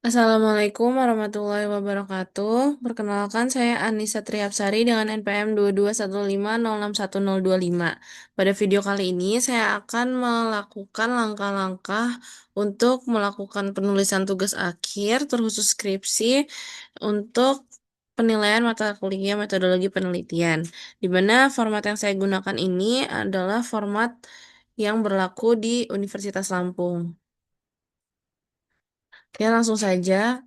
Assalamualaikum warahmatullahi wabarakatuh. Perkenalkan, saya Anissa Trihapsari dengan NPM 221506125. Pada video kali ini, saya akan melakukan langkah-langkah untuk melakukan penulisan tugas akhir, terkhusus skripsi, untuk penilaian mata kuliah metodologi penelitian. Di mana format yang saya gunakan ini adalah format yang berlaku di Universitas Lampung. Oke, langsung saja.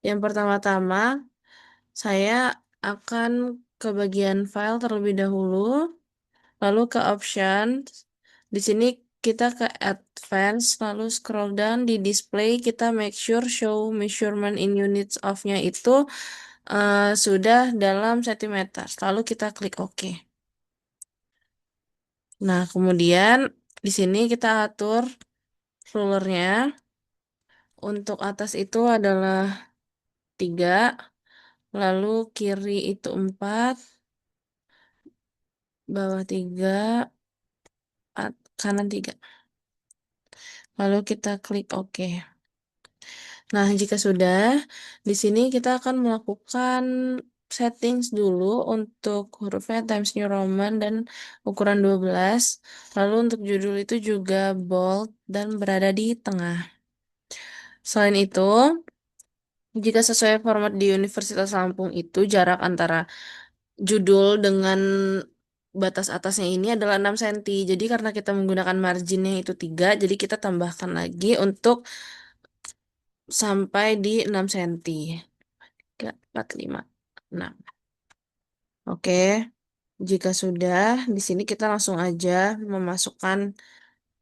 Yang pertama-tama, saya akan ke bagian file terlebih dahulu, lalu ke option. Di sini kita ke advance, lalu scroll down di display, kita make sure show measurement in units of-nya itu sudah dalam sentimeter. Lalu kita klik OK. Nah, kemudian di sini kita atur rulernya. Untuk atas itu adalah 3, lalu kiri itu 4, bawah 3, kanan 3. Lalu kita klik OK. Nah, jika sudah, di sini kita akan melakukan settings dulu untuk hurufnya Times New Roman dan ukuran 12. Lalu untuk judul itu juga bold dan berada di tengah. Selain itu, jika sesuai format di Universitas Lampung itu jarak antara judul dengan batas atasnya ini adalah 6 cm. Jadi karena kita menggunakan marginnya itu 3, jadi kita tambahkan lagi untuk sampai di 6 cm. 3, 4, 5, 6. Oke, jika sudah, di sini kita langsung aja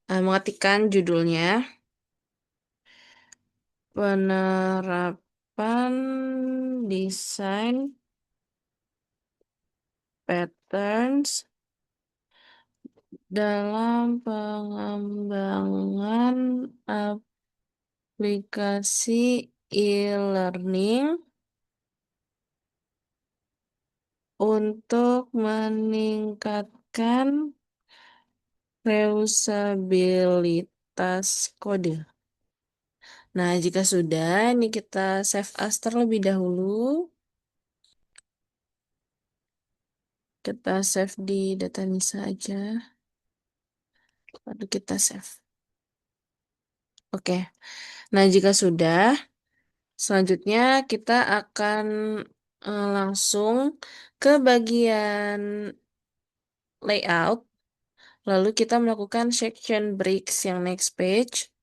mengetikkan judulnya. Penerapan desain patterns dalam pengembangan aplikasi e-learning untuk meningkatkan reusabilitas kode. Nah, jika sudah, ini kita save as terlebih dahulu. Kita save di data Nisa aja. Lalu kita save. Oke. Nah, jika sudah, selanjutnya kita akan langsung ke bagian layout. Lalu kita melakukan section breaks yang next page.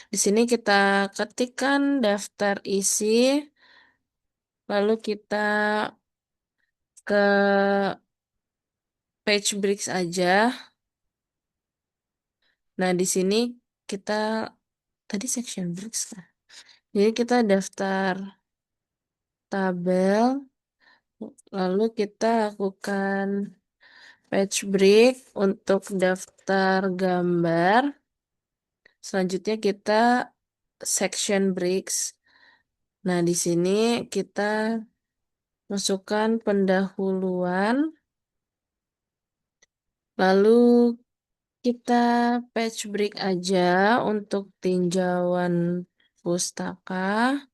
Di sini kita ketikkan daftar isi, lalu kita ke page breaks aja. Nah, di sini kita tadi section breaks kan. Jadi kita daftar tabel, lalu kita lakukan page break untuk daftar gambar. Selanjutnya kita section breaks. Nah, di sini kita masukkan pendahuluan, lalu kita page break aja untuk tinjauan pustaka.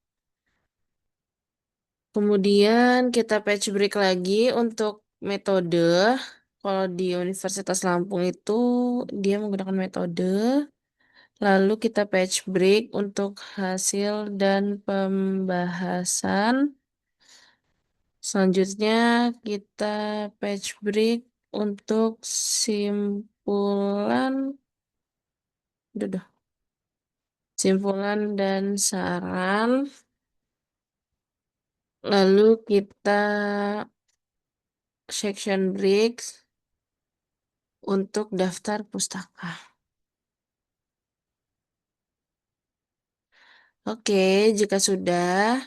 Kemudian kita page break lagi untuk metode. Kalau di Universitas Lampung itu dia menggunakan metode. Lalu kita page break untuk hasil dan pembahasan. Selanjutnya kita page break untuk simpulan, simpulan dan saran. Lalu kita section breaks untuk daftar pustaka. Oke, jika sudah,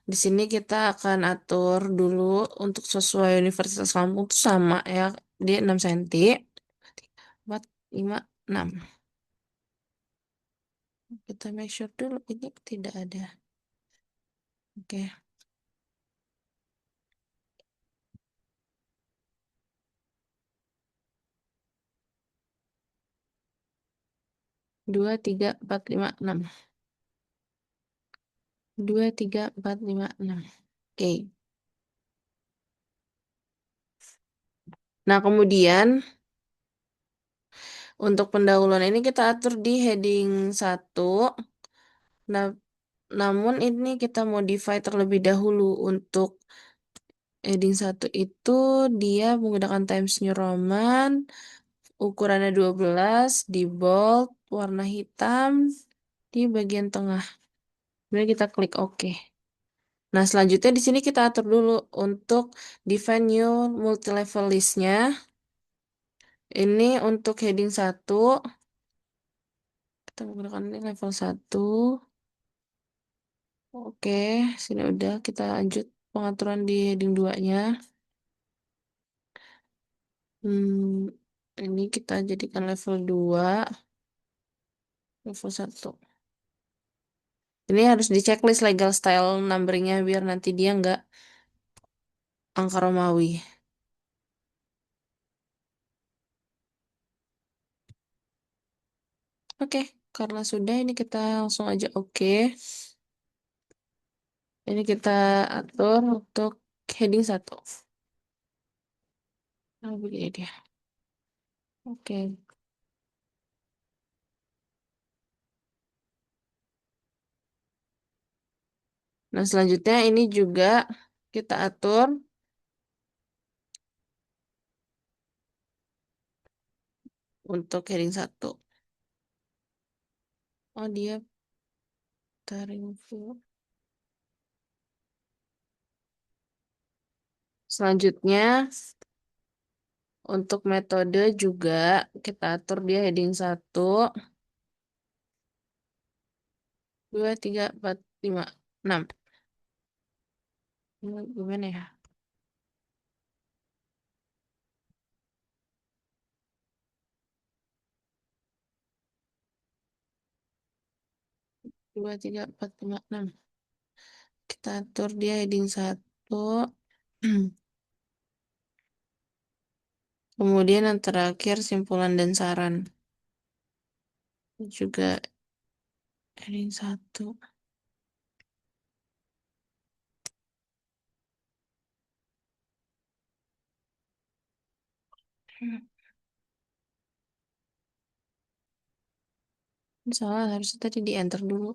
di sini kita akan atur dulu untuk sesuai Universitas Lampung itu sama ya, di 6 cm. 4, 5, 6. Kita make sure dulu ini tidak ada. Oke. 2, 3, 4, 5, 6. 2, 3, 4, 5, 6. Oke. Nah, kemudian untuk pendahuluan ini kita atur di heading 1. Nah, namun ini kita modify terlebih dahulu. Untuk heading 1 itu dia menggunakan Times New Roman, ukurannya 12, di bold, warna hitam, di bagian tengah. Kemudian kita klik OK. Nah, selanjutnya di sini kita atur dulu untuk define new multi-level list-nya. Ini untuk heading 1. Kita menggunakan ini level 1. Oke, sini udah. Kita lanjut pengaturan di heading 2-nya. Ini kita jadikan level 2, level 1. Ini harus di checklist legal style numberingnya biar nanti dia nggak angka Romawi. Oke, karena sudah ini kita langsung aja oke. Ini kita atur untuk heading 1. Nah, begini dia. Oke. Nah, selanjutnya ini juga kita atur untuk heading 1. Oh, dia taring full. Selanjutnya untuk metode juga kita atur dia heading 1, 2, 3, 4, 5, 6. Ini gimana ya? 2, 3, 4, 5, 6. Kita atur dia heading 1. Kemudian yang terakhir simpulan dan saran. Juga heading 1. Salah, harusnya tadi di enter dulu.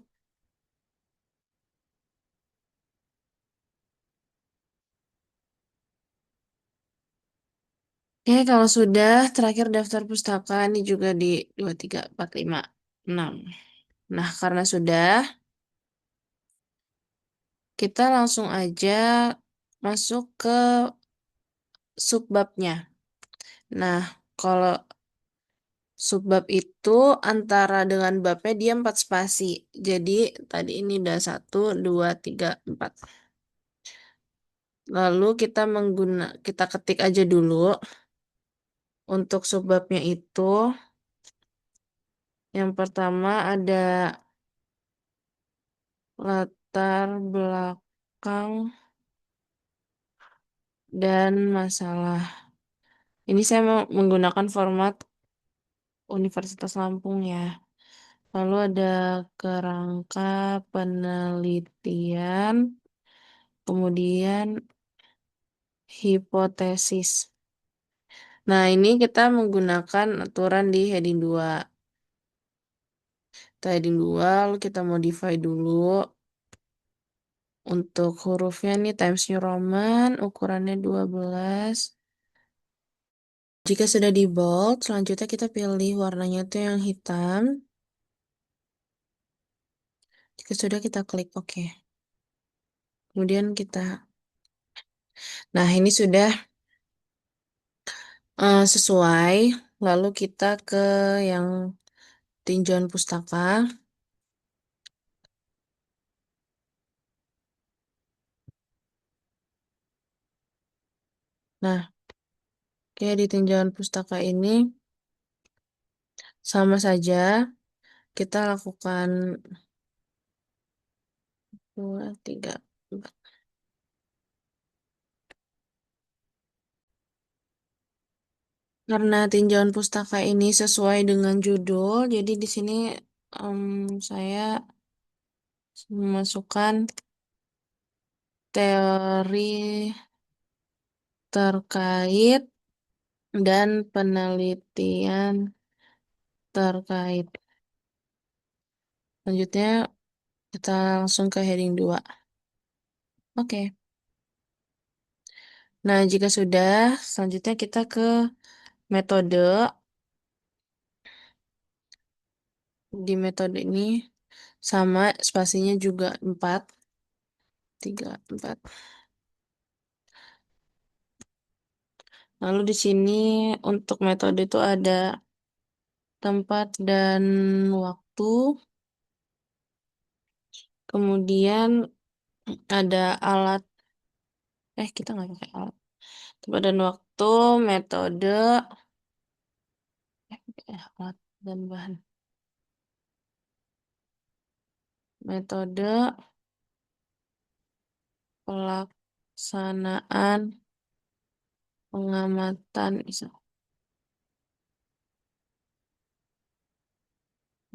Oke, kalau sudah terakhir daftar pustaka ini juga di 2, 3, 4, 5, 6. Nah, karena sudah, kita langsung aja masuk ke subbabnya. Nah, kalau subbab itu antara dengan babnya dia 4 spasi. Jadi tadi ini udah 1, 2, 3, 4. Lalu kita ketik aja dulu untuk subbabnya itu. Yang pertama ada latar belakang dan masalah. Ini saya mau menggunakan format Universitas Lampung ya. Lalu ada kerangka penelitian, kemudian hipotesis. Nah, ini kita menggunakan aturan di heading 2. Kita heading 2, lalu kita modify dulu. Untuk hurufnya nih Times New Roman, ukurannya 12. Jika sudah di bold, selanjutnya kita pilih warnanya itu yang hitam. Jika sudah kita klik OK. Kemudian nah ini sudah sesuai. Lalu kita ke yang tinjauan pustaka. Nah, oke di tinjauan pustaka ini sama saja. Kita lakukan 2, 3, 4. Karena tinjauan pustaka ini sesuai dengan judul, jadi di sini saya memasukkan teori terkait dan penelitian terkait. Selanjutnya kita langsung ke heading 2. Oke. Nah, jika sudah, selanjutnya kita ke metode. Di metode ini sama spasinya juga 4, 3, 4. Lalu di sini untuk metode itu ada tempat dan waktu. Kemudian ada alat. Kita nggak pakai alat. Tempat dan waktu, metode, alat dan bahan. Metode pelaksanaan pengamatan.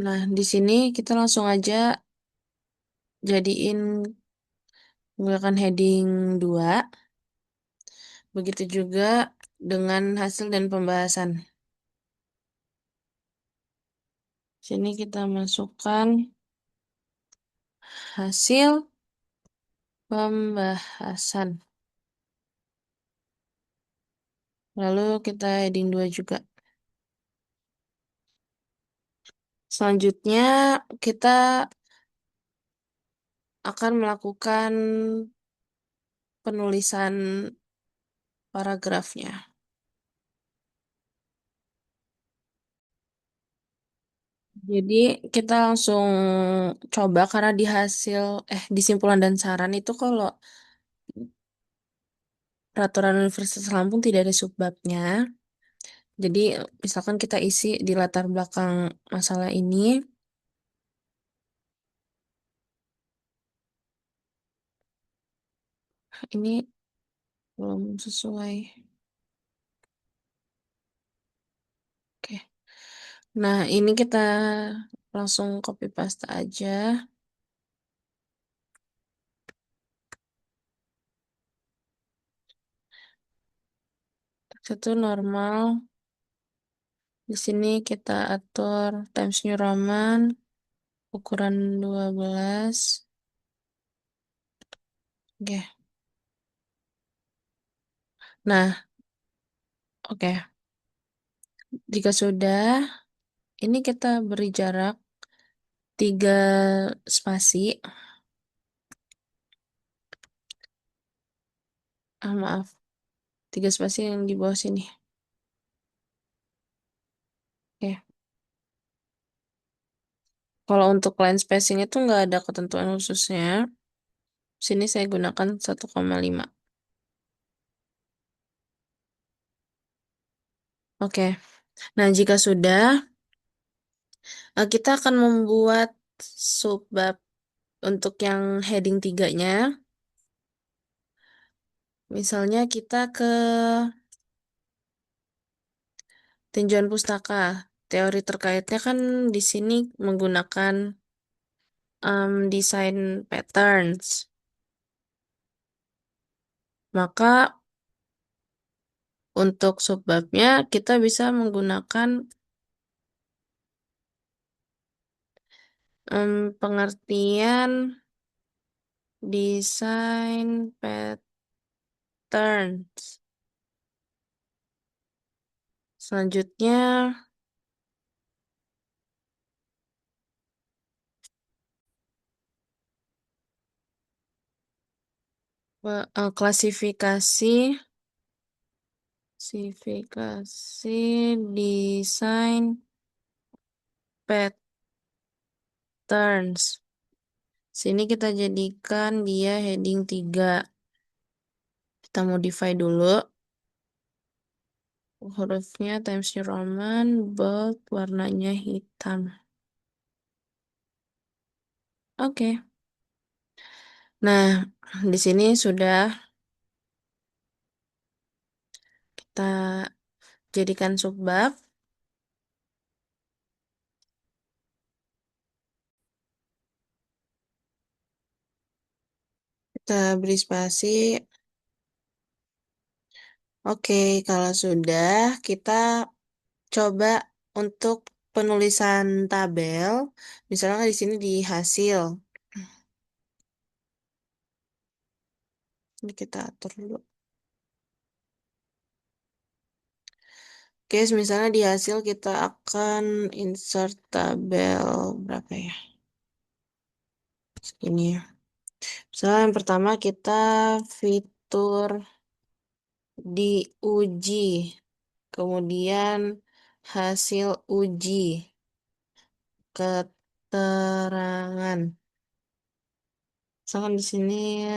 Nah, di sini kita langsung aja jadiin menggunakan heading 2. Begitu juga dengan hasil dan pembahasan. Sini kita masukkan hasil pembahasan. Lalu kita heading 2 juga. Selanjutnya kita akan melakukan penulisan paragrafnya. Jadi kita langsung coba karena di hasil di simpulan dan saran itu kalau peraturan Universitas Lampung tidak ada subbabnya. Jadi misalkan kita isi di latar belakang masalah ini belum sesuai. Oke. Nah, ini kita langsung copy paste aja. Satu normal. Di sini kita atur Times New Roman ukuran 12. Oke. Nah, oke. Jika sudah, ini kita beri jarak 3 spasi. Maaf. 3 spasi yang di bawah sini. Oke. Kalau untuk line spacing itu nggak ada ketentuan khususnya. Sini saya gunakan 1,5. Oke. Nah, jika sudah, kita akan membuat subbab untuk yang heading 3-nya. Misalnya kita ke tinjauan pustaka. Teori terkaitnya kan di sini menggunakan design patterns. Maka untuk subbabnya kita bisa menggunakan pengertian design patterns. Selanjutnya klasifikasi desain patterns. Sini kita jadikan dia heading 3. Kita modify dulu. Hurufnya Times New Roman, bold, warnanya hitam. Oke. Nah, di sini sudah kita jadikan subbab. Kita beri spasi. Oke, kalau sudah, kita coba untuk penulisan tabel. Misalnya di sini di hasil. Ini kita atur dulu. Oke, misalnya di hasil kita akan insert tabel berapa ya? Ini ya. Misalnya yang pertama kita fitur diuji, kemudian hasil uji, keterangan. Misalkan di sini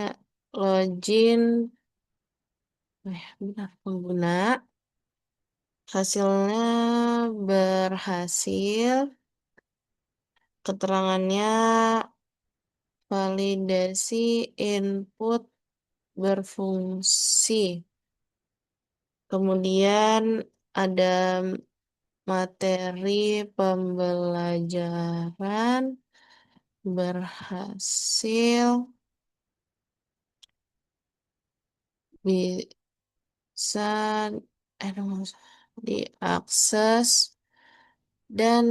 login, benar pengguna, hasilnya berhasil, keterangannya validasi input berfungsi. Kemudian ada materi pembelajaran berhasil bisa diakses dan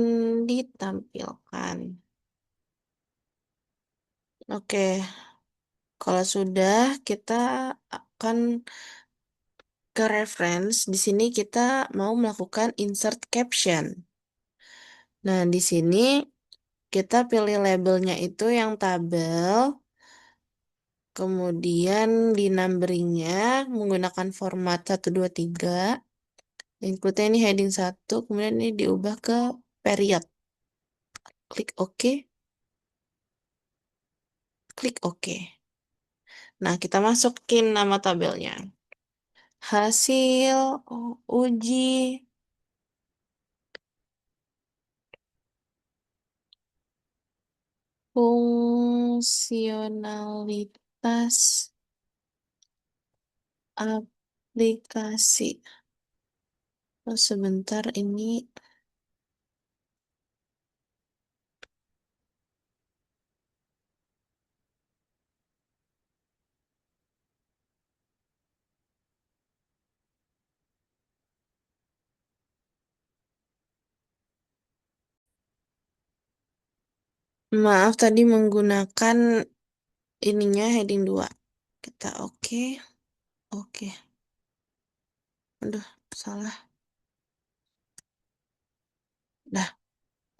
ditampilkan. Oke, kalau sudah kita akan ke reference. Di sini kita mau melakukan insert caption. Nah, di sini kita pilih labelnya itu yang tabel, kemudian di numberingnya menggunakan format 123. Include ini heading 1, kemudian ini diubah ke period. Klik OK. Klik OK. Nah, kita masukin nama tabelnya. Hasil uji fungsionalitas aplikasi. Oh, sebentar ini. Maaf tadi menggunakan ininya heading 2. Kita oke. Oke. Aduh, salah. Dah.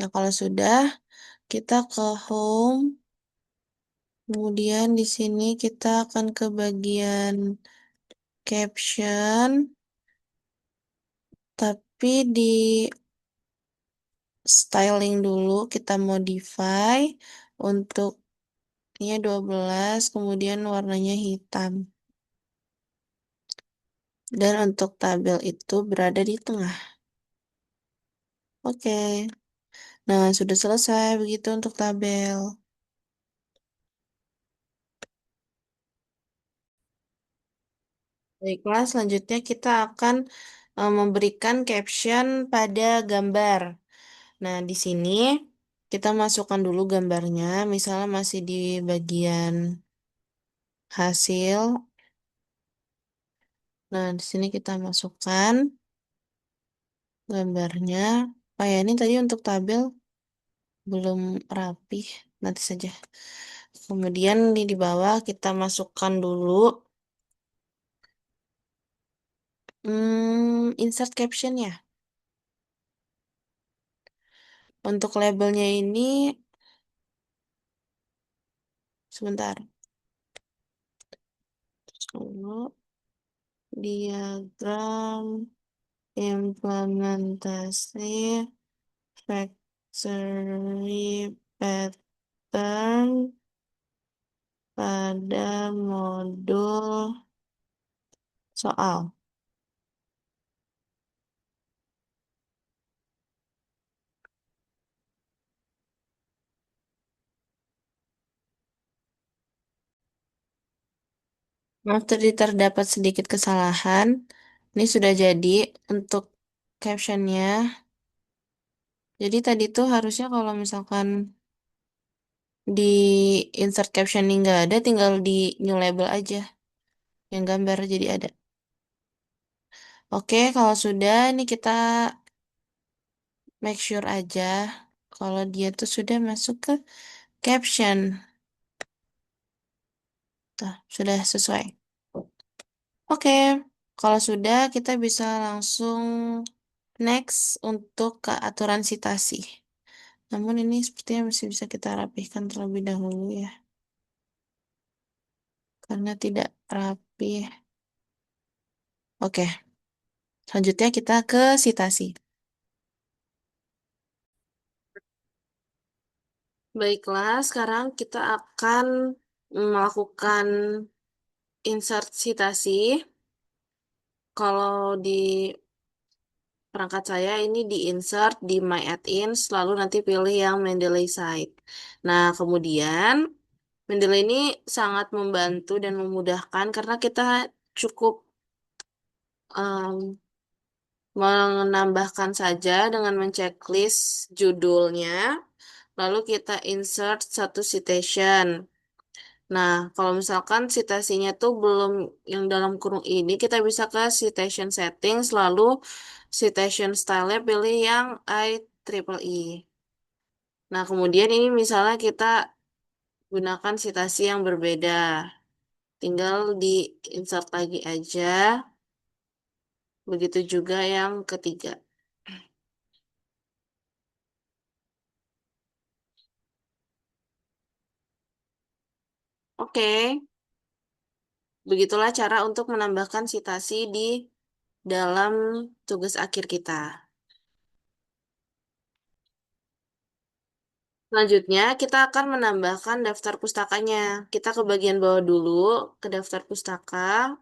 Nah, kalau sudah kita ke home. Kemudian di sini kita akan ke bagian caption. Tapi di styling dulu kita modify untuk ini 12, kemudian warnanya hitam. Dan untuk tabel itu berada di tengah. Oke. Nah, sudah selesai begitu untuk tabel. Baiklah, selanjutnya kita akan memberikan caption pada gambar. Nah, di sini kita masukkan dulu gambarnya, misalnya masih di bagian hasil. Nah, di sini kita masukkan gambarnya. Oh ya, ini tadi untuk tabel belum rapi, nanti saja. Kemudian di bawah kita masukkan dulu insert caption ya. Untuk labelnya ini sebentar. Dulu diagram implementasi factory pattern pada modul soal. Maaf tadi terdapat sedikit kesalahan. Ini sudah jadi untuk captionnya. Jadi tadi tuh harusnya kalau misalkan di insert captioning nggak ada, tinggal di new label aja. Yang gambar jadi ada. Oke, kalau sudah, ini kita make sure aja kalau dia tuh sudah masuk ke caption. Tuh, sudah sesuai. Oke, kalau sudah kita bisa langsung next untuk ke aturan sitasi. Namun ini sepertinya masih bisa kita rapihkan terlebih dahulu ya, karena tidak rapi. Oke, selanjutnya kita ke sitasi. Baiklah, sekarang kita akan melakukan insert sitasi. Kalau di perangkat saya ini di insert di My Add-ins, lalu nanti pilih yang Mendeley Site. Nah, kemudian Mendeley ini sangat membantu dan memudahkan karena kita cukup em, menambahkan saja dengan menceklis judulnya, lalu kita insert satu citation. Nah, kalau misalkan citasinya tuh belum yang dalam kurung ini, kita bisa ke citation settings, lalu citation style-nya pilih yang IEEE. Nah, kemudian ini misalnya kita gunakan citasi yang berbeda. Tinggal di insert lagi aja. Begitu juga yang ketiga. Oke, begitulah cara untuk menambahkan citasi di dalam tugas akhir kita. Selanjutnya, kita akan menambahkan daftar pustakanya. Kita ke bagian bawah dulu, ke daftar pustaka.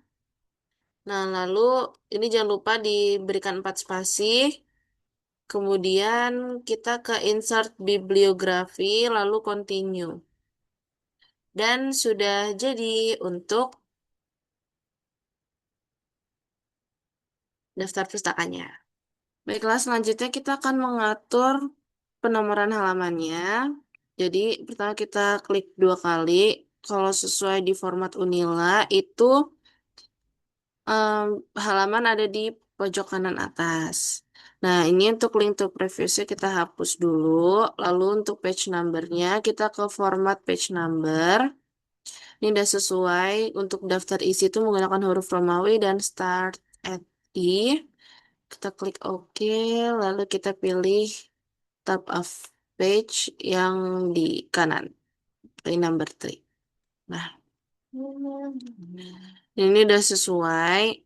Nah, lalu ini jangan lupa diberikan 4 spasi. Kemudian kita ke insert bibliografi, lalu continue. Dan sudah jadi untuk daftar pustakanya. Baiklah, selanjutnya kita akan mengatur penomoran halamannya. Jadi, pertama kita klik 2 kali. Kalau sesuai di format Unila, itu halaman ada di pojok kanan atas. Nah, ini untuk link to previousnya kita hapus dulu. Lalu untuk page numbernya kita ke format page number. Ini udah sesuai untuk daftar isi itu menggunakan huruf Romawi dan start at I. Kita klik OK, lalu kita pilih tab of page yang di kanan, pilih number 3. Nah, ini udah sesuai.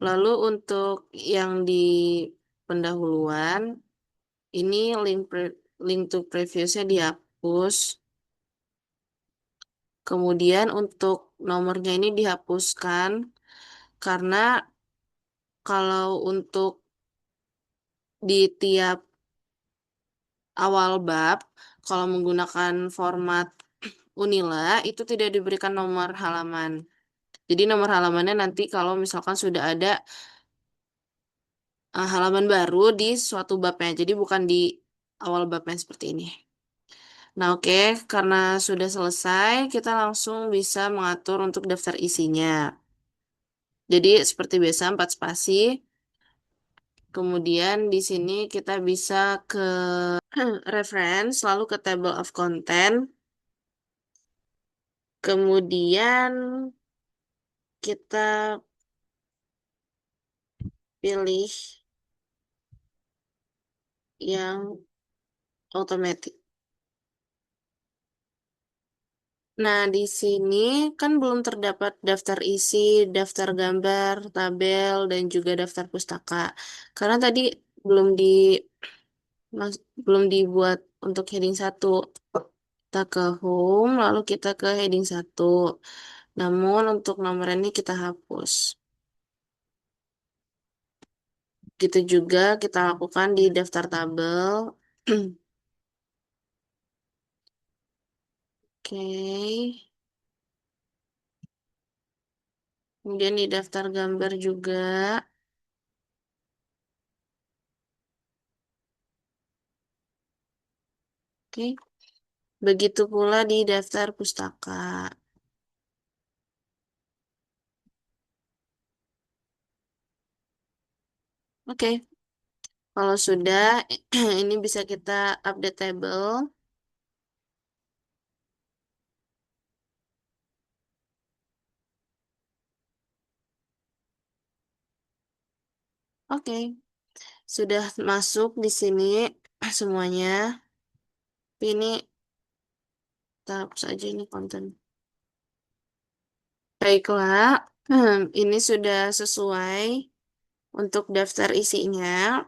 Lalu untuk yang di pendahuluan, ini link to previousnya dihapus. Kemudian untuk nomornya ini dihapuskan karena kalau untuk di tiap awal bab, kalau menggunakan format Unila itu tidak diberikan nomor halaman. Jadi nomor halamannya nanti kalau misalkan sudah ada halaman baru di suatu babnya. Jadi bukan di awal babnya seperti ini. Nah, oke, karena sudah selesai, kita langsung bisa mengatur untuk daftar isinya. Jadi seperti biasa 4 spasi. Kemudian di sini kita bisa ke reference, lalu ke table of content. Kemudian kita pilih yang otomatis. Nah, di sini kan belum terdapat daftar isi, daftar gambar, tabel, dan juga daftar pustaka. Karena tadi belum di belum dibuat untuk heading 1. Kita ke home, lalu kita ke heading 1. Namun untuk nomor ini kita hapus. Gitu juga kita lakukan di daftar tabel. Oke. Kemudian di daftar gambar juga. Oke. Begitu pula di daftar pustaka. Oke, kalau sudah, ini bisa kita update table. Oke, sudah masuk di sini semuanya. Ini kita hapus aja ini konten. Baiklah, ini sudah sesuai untuk daftar isinya.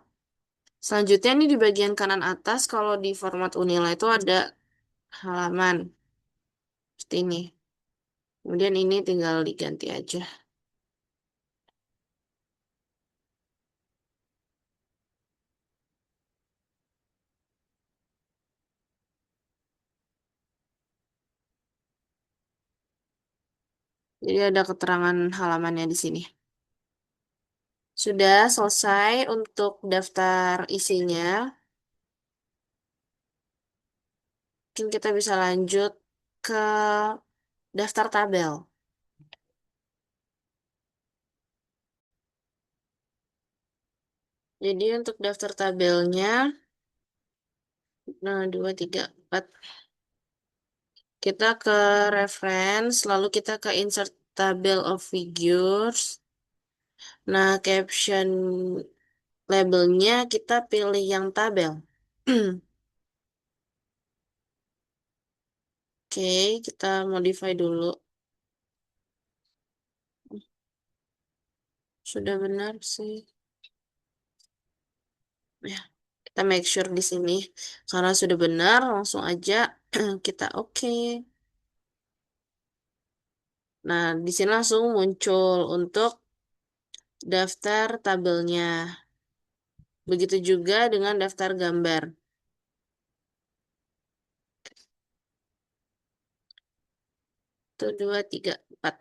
Selanjutnya ini di bagian kanan atas, kalau di format Unila itu ada halaman. Seperti ini. Kemudian ini tinggal diganti aja. Jadi ada keterangan halamannya di sini. Sudah selesai untuk daftar isinya. Mungkin kita bisa lanjut ke daftar tabel. Jadi untuk daftar tabelnya, nah, 2, 3, 4. Kita ke reference, lalu kita ke insert table of figures. Nah, caption labelnya kita pilih yang tabel. Oke, kita modify dulu. Sudah benar sih. Ya, kita make sure di sini. Karena sudah benar, langsung aja kita oke. Nah, di sini langsung muncul untuk daftar tabelnya. Begitu juga dengan daftar gambar. 1, 2, 3, 4.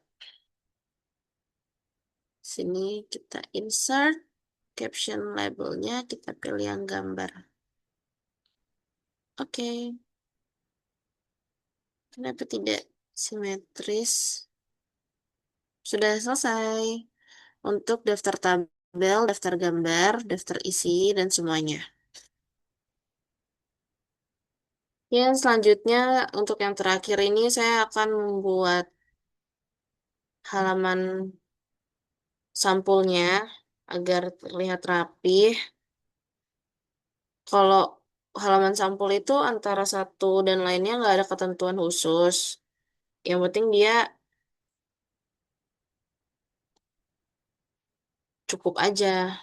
Sini kita insert caption labelnya, kita pilih yang gambar. Oke. Kenapa tidak simetris? Sudah selesai untuk daftar tabel, daftar gambar, daftar isi, dan semuanya. Yang selanjutnya, untuk yang terakhir ini saya akan membuat halaman sampulnya agar terlihat rapih. Kalau halaman sampul itu antara satu dan lainnya nggak ada ketentuan khusus. Yang penting dia cukup aja.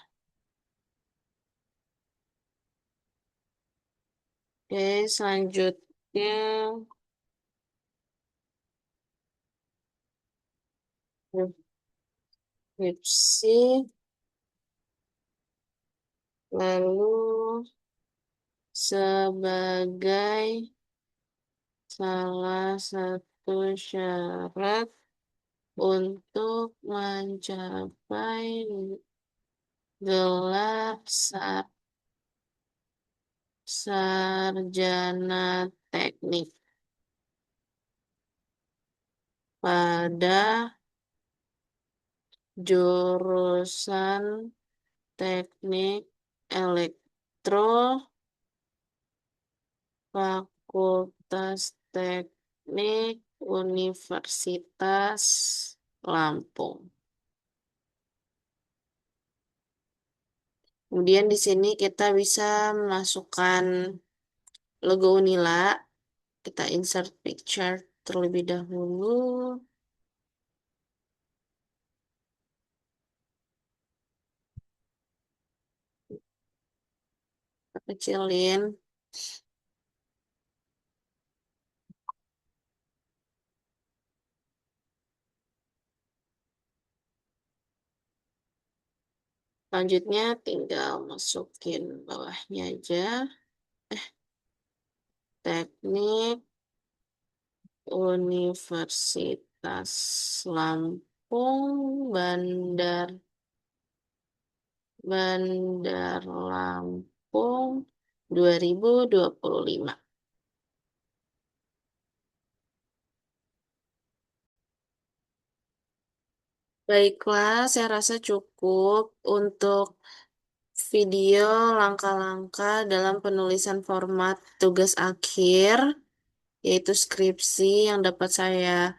Oke, selanjutnya skripsi, lalu sebagai salah satu syarat untuk mencapai gelar sarjana teknik pada jurusan teknik elektro, Fakultas Teknik Universitas Lampung. Kemudian di sini kita bisa memasukkan logo Unila. Kita insert picture terlebih dahulu. Kita kecilin. Selanjutnya tinggal masukin bawahnya aja. Teknik Universitas Lampung, Bandar Lampung 2025. Baiklah, saya rasa cukup untuk video langkah-langkah dalam penulisan format tugas akhir, yaitu skripsi yang dapat saya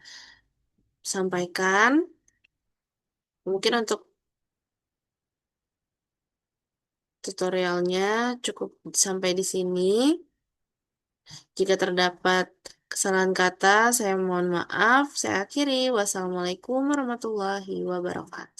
sampaikan. Mungkin untuk tutorialnya cukup sampai di sini. Jika terdapat kesalahan kata, saya mohon maaf. Saya akhiri. Wassalamualaikum warahmatullahi wabarakatuh.